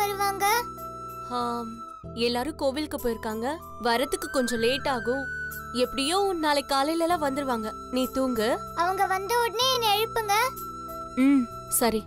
வருவாங்க? எல்லாரும் கோவிலுக்கு போயிருக்காங்க. வரதுக்கு கொஞ்சம் லேட் ஆகும். எப்படியோ நாளைக்கு காலையில எல்லாம் வந்துருவாங்க. நீ தூங்கு. அவங்க வந்த உடனே என்ன எழுப்புங்க. சரி.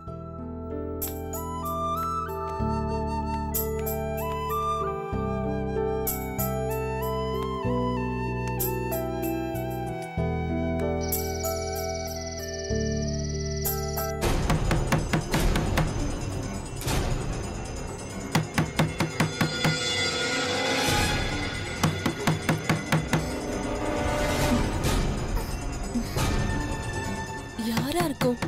யாரா இருக்கும்?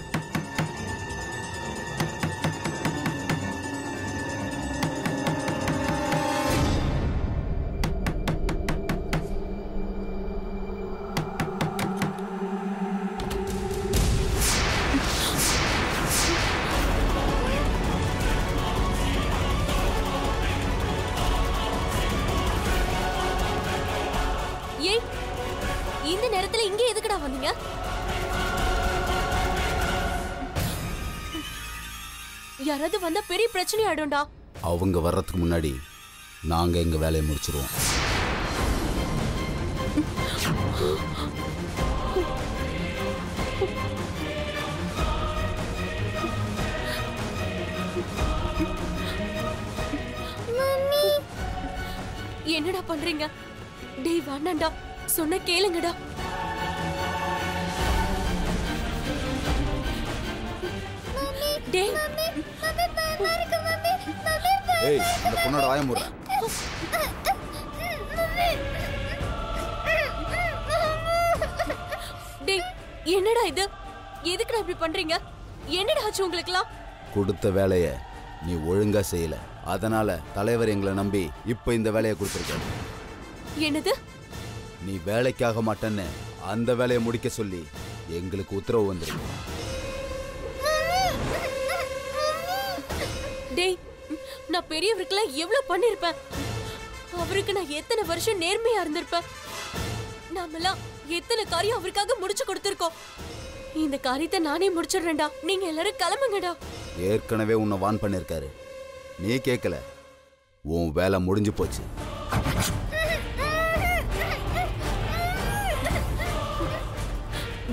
ஏய், இந்த நேரத்துல இங்க எதுக்குடா வந்தீங்க? யாராவது வந்தா பெரிய பிரச்சனை ஆயிடும்டா. அவங்க வர்றதுக்கு முன்னாடி நாங்க எங்க வேலையை முடிச்சிருவோம். என்னடா பண்றீங்க? டேய் வேண்டாம்டா, சொன்ன கேளுங்கடா. டேய் ஏய், அந்த பொண்ணோட வாயை மூடுற. டேய் என்னடா இது? எதுக்குடா இப்படி பண்றீங்க? என்னடா ஆச்சு உங்களுக்குலாம்? கொடுத்த வேலைய நீ ஒழுங்கா செய்யல, அதனால தலைவர் எங்களை நம்பி இப்ப இந்த வேலையை கொடுத்திருக்காரு. என்னது? நீ வேலைக்காக மாட்டேன்னு அந்த வேலையை முடிக்க சொல்லி எங்களுக்கு உத்தரவு வந்திருக்கு. டேய், நான் பெரியவருக்குலாம் எவ்வளவு பண்ணிருப்பேன். அவருக்கு நான் எத்தனை வருஷம் நேர்மையா இருந்திருப்பேன். நாமெல்லாம் எத்தனை காரியம் அவருக்காக முடிச்சு கொடுத்திருக்கோம். இந்த காரியத்தை நானே முடிச்சிடுறேன்டா. நீங்க எல்லாரும் கிளம்புங்கடா. ஏற்கனவே உன்னை வான் பண்ணிருக்காரு, நீ கேட்கல. உன் வேலை முடிஞ்சு போச்சு.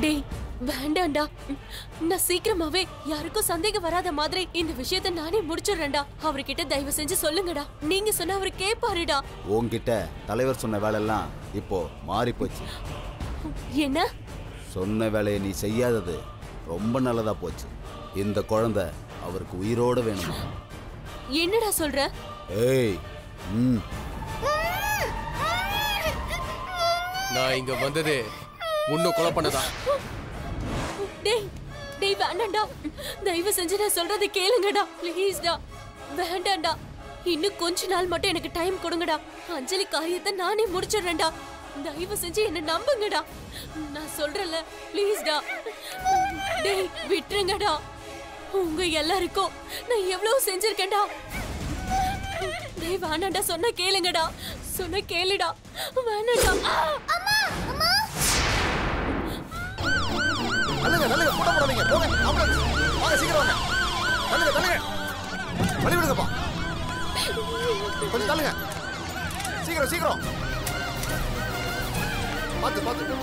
டேய் வேண்டாம்டா, நான் சீக்கிரமாவே யாருக்கும் சந்தேகம் வராத மாதிரி இந்த விஷயத்தை நானே முடிச்சிடுறேன்டா. அவர்கிட்ட தயவு செஞ்சு சொல்லுங்கடா. நீங்க சொன்ன அவரு கேப்பாருடா. உன்கிட்ட தலைவர் சொன்ன வேலையெல்லாம் இப்போ மாறி போச்சு. என்ன சொன்ன வேலையை நீ செய்யாதது ரொம்ப நல்லதா போச்சு. இந்த குழந்தை அவருக்கு உயிரோட வேணுமா? என்னடா சொல்ற? ஏய், நான் இங்க வந்தது உன்னை கொலை பண்ணதா? டேய் டேய் வேண்டாம்டா, தயவு செஞ்சு நான் சொல்றதை கேளுங்கடா. ப்ளீஸ்டா, வேண்டாம்டா. இன்னும் கொஞ்ச நாள் மட்டும் எனக்கு டைம் கொடுங்கடா. அஞ்சலி காரியத்தை நானே முடிச்சிடுறேன்டா. தயவு செஞ்சு என்ன நம்புங்கடா. நான் சொல்றேன்ல, ப்ளீஸ்டா. டேய் விட்டுருங்கடா. உங்க எல்லாருக்கும் நான் எவ்வளவு செஞ்சிருக்கேன்டா. டேய் வேண்டாம்டா, சொன்ன கேளுங்கடா. சொன்ன கேளுடா. வேண்டாம்டா. அம்மா அம்மா தள்ளுங்க தள்ளுங்க, கூட்ட போடாதீங்க. போங்க, ஆம்புலன்ஸ் வாங்க, சீக்கிரம் வாங்க. தள்ளுங்க தள்ளுங்க, வழி விடுங்கப்பா. கொஞ்சம் தள்ளுங்க, சீக்கிரம் சீக்கிரம். பார்த்து பார்த்து.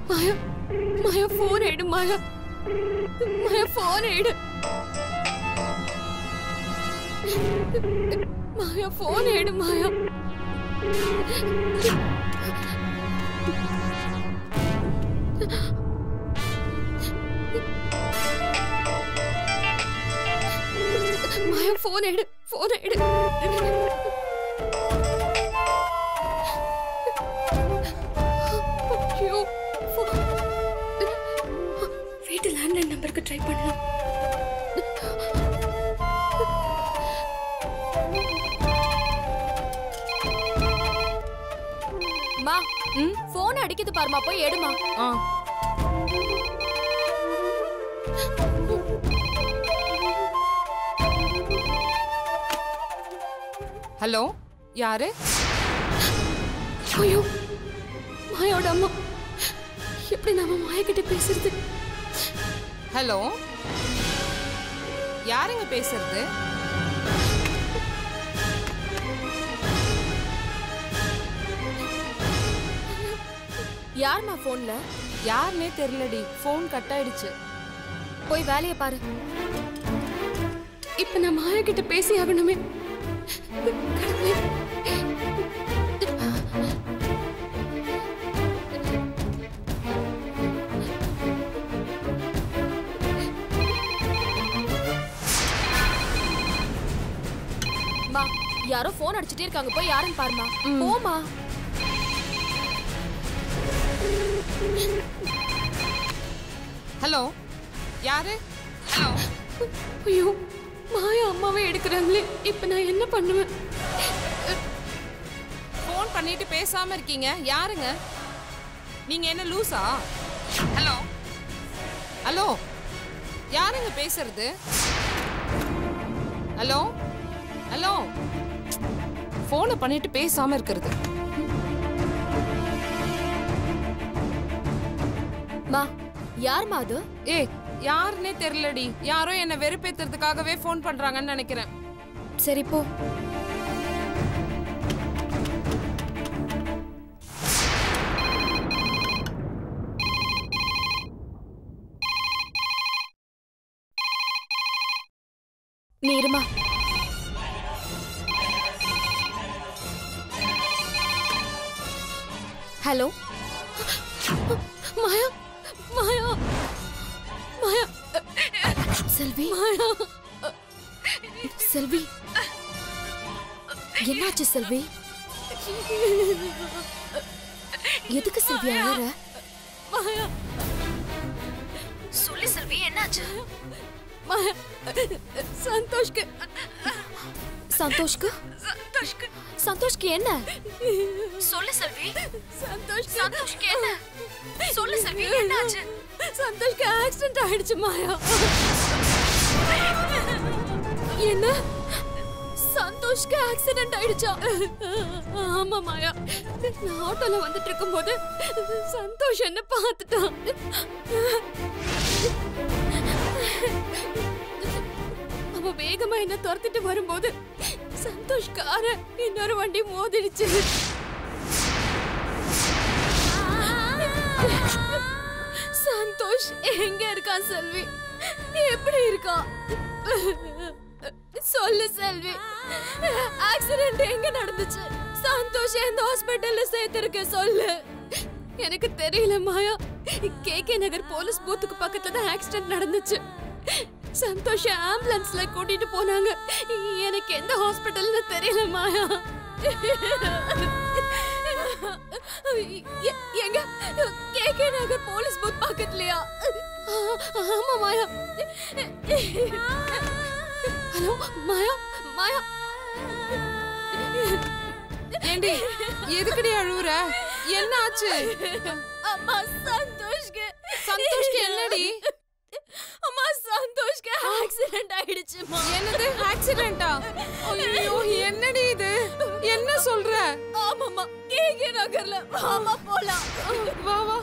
மாயா, மாயா போன் எடு. மாயா, மாயா போன் எடு. மாயா போன் எடு. மாயா மாயா போன் எடு. போன் எடு. ஐயோ, ட்ரை பண்ணலாம். மா போன் அடிக்குது பாருமா, போய் எடுமா. ஹலோ, யாரு? ஐயோ, மாயாவோட அம்மா. எப்படி நாம மாயா கிட்ட பேசுறது? ஹலோ, யாருங்க பேசுறது? யாருமா போன்ல? யாருன்னே தெரியலடி, போன் கட் ஆயிடுச்சு. போய் வேலையை பாரு. இப்ப நான் மாயா கிட்ட பேசி ஆகணுமே. கடவுளே. மா, யாரோ போன் அடிச்சிட்டே இருக்காங்க, போய் யாருன்னு பாருமா. போமா. ஹலோ, யாரு? ஹலோ. ஐயோ, மாயா அம்மாவே எடுக்கிறாங்களே. இப்ப நான் என்ன பண்ணுவேன்? போன் பண்ணிட்டு பேசாம இருக்கீங்க, யாருங்க நீங்க? என்ன லூசா? ஹலோ ஹலோ, யாருங்க பேசுறது? ஹலோ ஹலோ, போனை பண்ணிட்டு பேசாம இருக்கிறது. மா, யாருமா அது? ஏய், யாருன்னே தெரியலடி. யாரோ என்ன வெறுப்பேத்துறதுக்காகவே போன் பண்றாங்கன்னு நினைக்கிறேன். சரி போ. நீ இருமா. ஹலோ மாயா, மாயா, மாயா, செல்வி. மாயா. செல்வி, என்னாச்சு செல்வி? எதுக்கு செல்வி அழற? மாயா, சொல்லு செல்வி, என்னாச்சு? மாயா, சந்தோஷ்க்கு சந்தோஷ்க்கு சந்தோஷ்க்கு என்ன? சொல்லு செல்வி. சந்தோஷ்க்கு என்ன? சொல்லு செல்வி, என்னாச்சு? சந்தோஷ்க்கு ஆக்சிடென்ட் ஆயிடுச்சு மாயா. என்ன? சந்தோஷ்க்கு ஆக்சிடென்ட் ஆயிடுச்சா? ஆமா மாயா, நான் ஆட்டோல வந்துட்டு இருக்கும்போது சந்தோஷ் என்ன பார்த்துட்டான். அவ வேகமா என்ன துரத்திட்டு வரும்போது சந்தோஷ் கார இன்னொரு வண்டி மோதிடுச்சு. சந்தோஷ் எங்க இருக்கான் செல்வி? எப்படி இருக்கான்? சொல்லு செல்வி, ஆக்சிடென்ட் எங்க நடந்துச்சு? சந்தோஷ் எந்த ஹாஸ்பிட்டல்ல சேர்த்திருக்க சொல்லு. எனக்கு தெரியல மாயா. கேகே நகர் போலீஸ் பூத்துக்கு பக்கத்துல தான் ஆக்சிடென்ட் நடந்துச்சு. சந்தோஷ ஆம்புலன்ஸ்ல கூட்டிட்டு போனாங்க. எனக்கு எந்த ஹாஸ்பிட்டல்னு தெரியல மாயா. எங்க? கேகே நகர் போலீஸ் பூத் பக்கத்துலயா? ஆமா மாயா. ஹலோ மாயா, மாயா. ஏண்டி, எதுக்குடி அழுவுற? என்ன ஆச்சு? அம்மா, சந்தோஷ்க்கு என்னடி? அம்மா, சந்தோஷ்க்கு ஆக்சிடென்ட் ஆயிடுச்சுமா. என்னது ஆக்சிடென்ட்டா? ஐயோ, என்னடி இது? என்ன சொல்ற? ஆமாம்மா, கேகே நகர்ல. வாமா போலாம். வா வா.